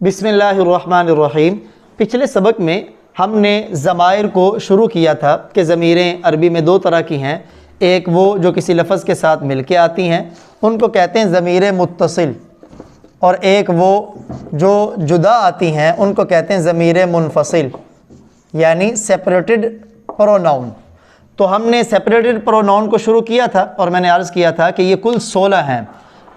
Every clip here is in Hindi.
बिस्मिल्लाहिर्रहमानिर्रहीम। पिछले सबक में हमने ज़माइर को शुरू किया था कि ज़मीरें अरबी में दो तरह की हैं। एक वो जो किसी लफ्ज़ के साथ मिल के आती हैं, उनको कहते हैं ज़मीर मुत्तसिल, और एक वो जो जुदा आती हैं उनको कहते हैं ज़मीर मुनफसिल, यानी सेपरेटेड प्रोनाउन। तो हमने सेपरेटेड प्रोनाउन को शुरू किया था और मैंने अर्ज़ किया था कि ये कुल 16 हैं।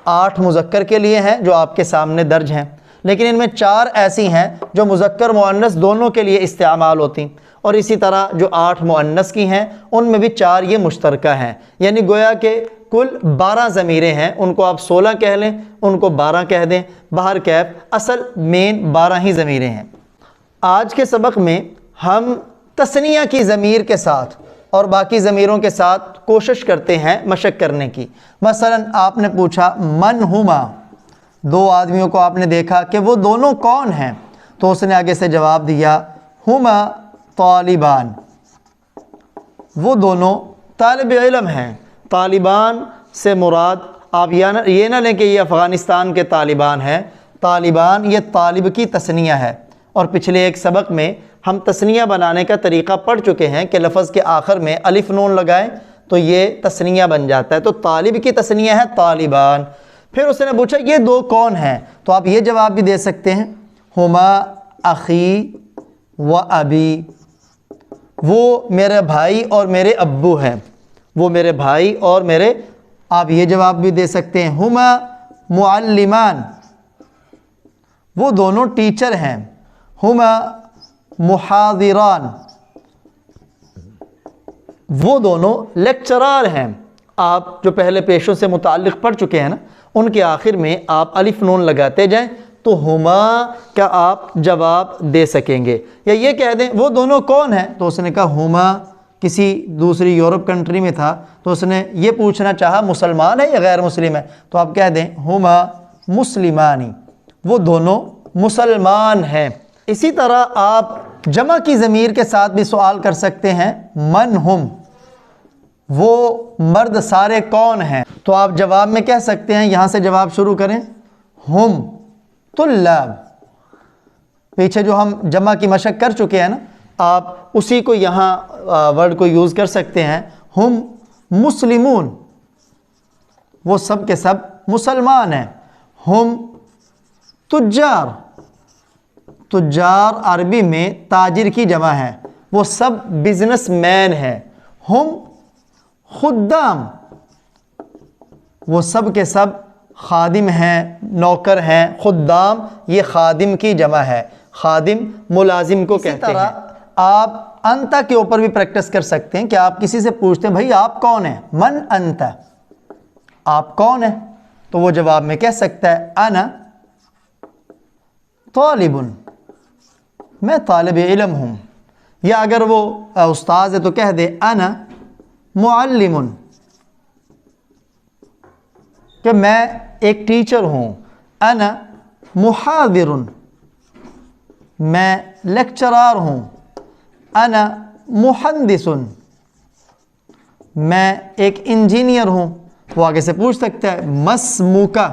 8 मुज़क्कर के लिए हैं जो आपके सामने दर्ज हैं, लेकिन इनमें 4 ऐसी हैं जो मुज़क्कर मुअन्नस दोनों के लिए इस्तेमाल होती, और इसी तरह जो 8 मुअन्नस की हैं उनमें भी 4 ये मुश्तरका हैं। यानी गोया के कुल 12 ज़मीरें हैं। उनको आप 16 कह लें, उनको 12 कह दें, बाहर कैफ असल मेन 12 ही ज़मीरें हैं। आज के सबक में हम तस्निया की ज़मीर के साथ और बाकी ज़मीरों के साथ कोशिश करते हैं मशक करने की। मसलन आपने पूछा मन हुमा, 2 आदमियों को आपने देखा कि वो दोनों कौन हैं, तो उसने आगे से जवाब दिया हुमा तालिबान, वो दोनों तालिब इल्म हैं। तालिबान से मुराद आप ये ना लें कि ये अफ़गानिस्तान के तालिबान हैं। तालिबान ये तालिब की तस्निया है, और पिछले एक सबक में हम तस्निया बनाने का तरीक़ा पढ़ चुके हैं कि लफ्ज़ के आखिर में अलिफ नून लगाएं तो ये तस्निया बन जाता है। तो तालिब की तस्निया है तालिबान। फिर उसने पूछा ये 2 कौन हैं, तो आप ये जवाब भी दे सकते हैं हुमा अखी व अबी, वो मेरे भाई और मेरे अब्बू हैं, वो मेरे भाई और मेरे। आप ये जवाब भी दे सकते हैं हुमा मुअल्लिमान, वो दोनों टीचर हैं। हुमा मुहादिरान, वो दोनों लेक्चरार हैं। आप जो पहले पेशों से मुताल्लिक़ पढ़ चुके हैं ना, उनके आखिर में आप अलिफ नून लगाते जाएं तो हुमा का आप जवाब दे सकेंगे। या ये कह दें वो दोनों कौन हैं, तो उसने कहा हुमा किसी दूसरी यूरोप कंट्री में था, तो उसने ये पूछना चाहा मुसलमान है या गैर मुस्लिम है, तो आप कह दें हुमा मुस्लिमानी, वो दोनों मुसलमान हैं। इसी तरह आप जमा की ज़मीर के साथ भी सवाल कर सकते हैं मन हुम, वो मर्द सारे कौन हैं, तो आप जवाब में कह सकते हैं, यहाँ से जवाब शुरू करें हुम तुल्लाब। पीछे जो हम जमा की मशक कर चुके हैं ना, आप उसी को यहाँ वर्ड को यूज़ कर सकते हैं हुम मुस्लिमून, वो सब के सब मुसलमान हैं। हुम तुज्जार, तुज्जार अरबी में ताजिर की जमा है, वो सब बिजनेस मैन हैं। हुम खुद्दाम, वो सब के सब खादिम हैं, नौकर हैं। खुद्दाम ये खादिम की जमा है, खादिम मुलाजिम को कहते हैं। आप अंता के ऊपर भी प्रैक्टिस कर सकते हैं कि आप किसी से पूछते हैं भाई आप कौन हैं, मन अंता, आप कौन हैं, तो वो जवाब में कह सकता है अना तालिबुन, मैं तालिब इल्म हूँ। या अगर वो उस्ताद है तो कह दे अना मुअल्लिमुन, कि मैं एक टीचर हूँ। अना मुहादिरुन, मैं लेक्चरार हूँ। अना मुहंदिसुन, मैं एक इंजीनियर हूँ। वो आगे से पूछ सकता है मस्मुका।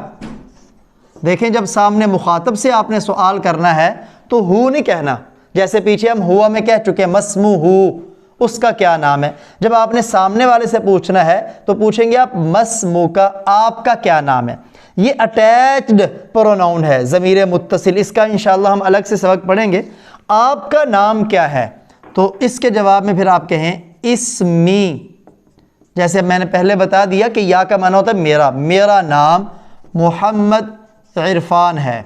देखें, जब सामने मुखातब से आपने सवाल करना है तो हु नहीं कहना, जैसे पीछे हम हुआ में कह चुके हैं मस्मुहु, उसका क्या नाम है। जब आपने सामने वाले से पूछना है तो पूछेंगे आप मस्मुका, आपका क्या नाम है। ये अटैच्ड प्रोनाउन है, ज़मीर मुत्तसिल, इसका इंशाअल्लाह हम अलग से सबक पढ़ेंगे। आपका नाम क्या है, तो इसके जवाब में फिर आप कहें इस्मी। जैसे मैंने पहले बता दिया कि या का माना होता है मेरा, मेरा नाम मोहम्मद इरफान है,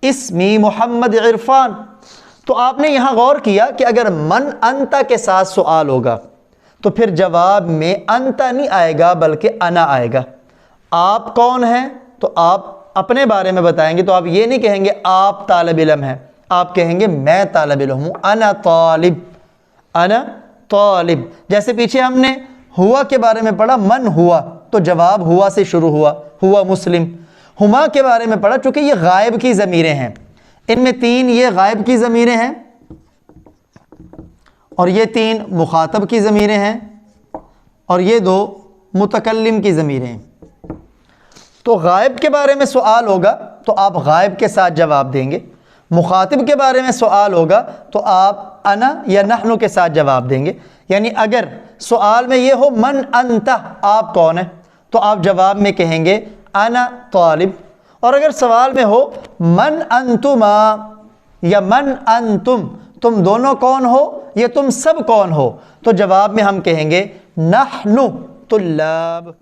इस्मी मोहम्मद इरफान। तो आपने यहाँ गौर किया कि अगर मन अंता के साथ सवाल होगा तो फिर जवाब में अंता नहीं आएगा बल्कि अना आएगा। आप कौन हैं, तो आप अपने बारे में बताएंगे, तो आप ये नहीं कहेंगे आप तालिब इल्म हैं, आप कहेंगे मैं तालिब इल्म हूँ, अना तालिब, अना तालिब। जैसे पीछे हमने हुआ के बारे में पढ़ा मन हुआ, तो जवाब हुआ से शुरू हुआ, हुआ मुस्लिम। हुमा के बारे में पढ़ा, चूँकि ये गायब की ज़मीरें हैं, इनमें 3 ये गायब की ज़मीरें हैं और ये 3 मुखातब की ज़मीरें हैं और ये 2 मुतकल्लिम की ज़मीरें हैं। तो गायब के बारे में सवाल होगा तो आप गायब के साथ जवाब देंगे। मुखातिब के बारे में सवाल होगा तो आप अना या नहनु के साथ जवाब देंगे। यानी अगर सवाल में ये हो मन अंता, आप कौन है, तो आप जवाब में कहेंगे अना तालिब। और अगर सवाल में हो मन अंतुमा या मन अंतुम, तुम दोनों कौन हो या तुम सब कौन हो, तो जवाब में हम कहेंगे नहनु तुल्लाब।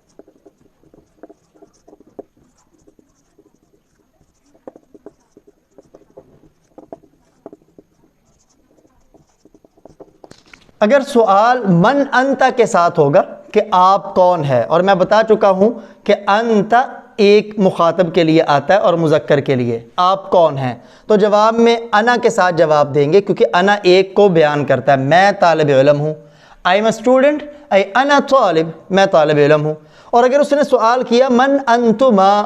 अगर सवाल मन अंता के साथ होगा कि आप कौन है, और मैं बता चुका हूं कि अंता एक मुखातब के लिए आता है और मुज़क्कर के लिए आप कौन हैं, तो जवाब में अना के साथ जवाब देंगे, क्योंकि अना एक को बयान करता है, मैं तालिब इल्म हूँ। आई एम अ स्टूडेंट, आई अना तालिब, मैं तालिब इल्म हूँ। और अगर उसने सवाल किया मन अंतुमा,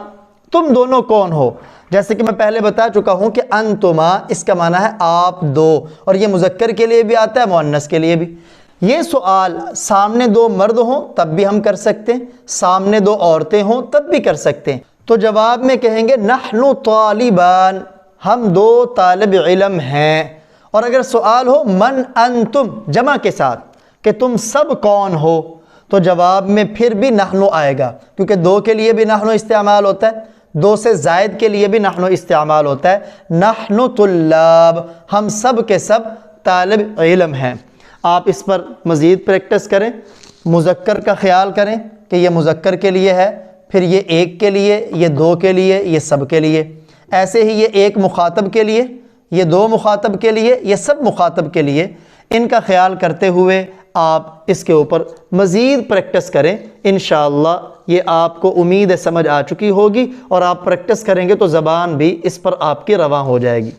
तुम दोनों कौन हो, जैसे कि मैं पहले बता चुका हूँ कि अंतुमा इसका माना है आप दो, और ये मुज़क्कर के लिए भी आता है, मुअन्नस के लिए भी। ये सवाल सामने दो मर्द हों तब भी हम कर सकते हैं, सामने दो औरतें हों तब भी कर सकते हैं। तो जवाब में कहेंगे नहनु तालिबान, हम दो तालिब इल्म हैं। और अगर सवाल हो मन अंतुम जमा के साथ कि तुम सब कौन हो, तो जवाब में फिर भी नहनु आएगा, क्योंकि दो के लिए भी नहनु इस्तेमाल होता है, दो से ज़ायद के लिए भी नहनु इस्तेमाल होता है। नहनु तुल्लाब, हम सब के सब तालिब इल्म हैं। आप इस पर मज़ीद प्रैक्टिस करें, मुज़क्कर का ख्याल करें कि ये मुज़क्कर के लिए है, फिर ये एक के लिए, ये दो के लिए, ये सब के लिए। ऐसे ही ये एक मुखातब के लिए, ये दो मुखातब के लिए, ये सब मुखातब के लिए। इनका ख्याल करते हुए आप इसके ऊपर मज़ीद प्रैक्टिस करें। इंशाअल्लाह ये आपको उम्मीद है समझ आ चुकी होगी, और आप प्रैक्टिस करेंगे तो ज़बान भी इस पर आपकी रवां हो जाएगी।